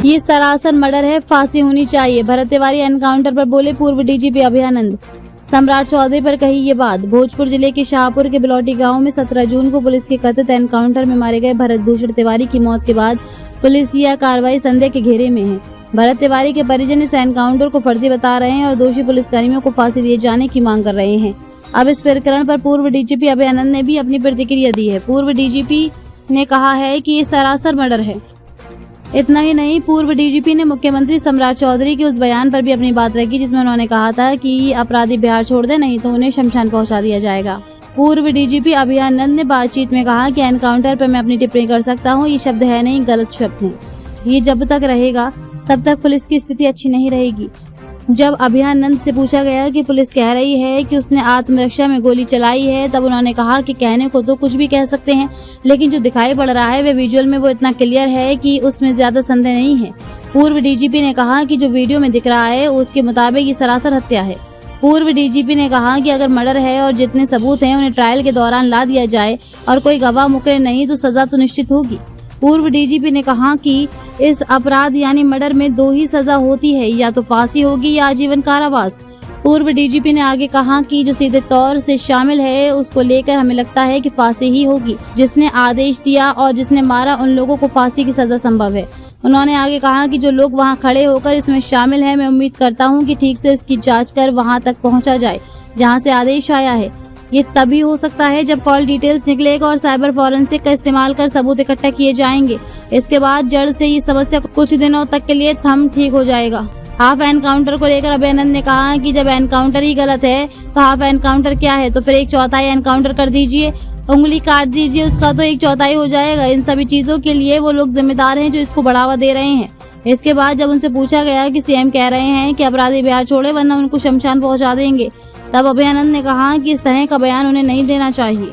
ये सरासर मर्डर है, फांसी होनी चाहिए। भरत तिवारी एनकाउंटर पर बोले पूर्व डीजीपी अभयानंद। सम्राट चौधरी पर कही ये बात। भोजपुर जिले के शाहपुर के बिलौटी गांव में 17 जून को पुलिस के कथित एनकाउंटर में मारे गए भरत भूषण तिवारी की मौत के बाद पुलिस यह कार्रवाई संदेह के घेरे में है। भरत तिवारी के परिजन इस एनकाउंटर को फर्जी बता रहे हैं और दोषी पुलिसकर्मियों को फांसी दिए जाने की मांग कर रहे हैं। अब इस प्रकरण पर पूर्व डीजीपी अभयानंद ने भी अपनी प्रतिक्रिया दी है। पूर्व डीजीपी ने कहा है कि ये सरासर मर्डर है। इतना ही नहीं, पूर्व डीजीपी ने मुख्यमंत्री सम्राट चौधरी के उस बयान पर भी अपनी बात रखी जिसमें उन्होंने कहा था कि अपराधी बिहार छोड़ दे, नहीं तो उन्हें शमशान पहुंचा दिया जाएगा। पूर्व डीजीपी अभयानंद ने बातचीत में कहा कि एनकाउंटर पर मैं अपनी टिप्पणी कर सकता हूं, ये शब्द है नहीं, गलत शब्द है। ये जब तक रहेगा तब तक पुलिस की स्थिति अच्छी नहीं रहेगी। जब अभयानंद से पूछा गया कि पुलिस कह रही है कि उसने आत्मरक्षा में गोली चलाई है, तब उन्होंने कहा कि कहने को तो कुछ भी कह सकते हैं, लेकिन जो दिखाई पड़ रहा है वे विजुअल में वो इतना क्लियर है कि उसमें ज्यादा संदेह नहीं है। पूर्व डीजीपी ने कहा कि जो वीडियो में दिख रहा है उसके मुताबिक ये सरासर हत्या है। पूर्व डीजीपी ने कहा कि अगर मर्डर है और जितने सबूत हैं उन्हें ट्रायल के दौरान ला दिया जाए और कोई गवाह मुकरे नहीं तो सजा तो निश्चित होगी। पूर्व डीजीपी ने कहा कि इस अपराध यानी मर्डर में 2 ही सजा होती है, या तो फांसी होगी या आजीवन कारावास। पूर्व डीजीपी ने आगे कहा कि जो सीधे तौर से शामिल है उसको लेकर हमें लगता है कि फांसी ही होगी। जिसने आदेश दिया और जिसने मारा उन लोगों को फांसी की सजा संभव है। उन्होंने आगे कहा कि जो लोग वहां खड़े होकर इसमें शामिल हैं, मैं उम्मीद करता हूं कि ठीक से इसकी जांच कर वहां तक पहुंचा जाए जहां से आदेश आया है। ये तभी हो सकता है जब कॉल डिटेल्स निकलेगा और साइबर फॉरेंसिक का इस्तेमाल कर सबूत इकट्ठा किए जाएंगे। इसके बाद जड़ से ये समस्या कुछ दिनों तक के लिए ठीक हो जाएगा। हाफ एनकाउंटर को लेकर अभयानंद ने कहा कि जब एनकाउंटर ही गलत है तो हाफ एनकाउंटर क्या है, तो फिर 1/4 एनकाउंटर कर दीजिए, उंगली काट दीजिए, उसका तो 1/4 हो जाएगा। इन सभी चीजों के लिए वो लोग जिम्मेदार हैं जो इसको बढ़ावा दे रहे हैं। इसके बाद जब उनसे पूछा गया कि सीएम कह रहे हैं कि अपराधी बिहार छोड़े वरना उनको शमशान पहुंचा देंगे, तब अभयानंद ने कहा कि इस तरह का बयान उन्हें नहीं देना चाहिए।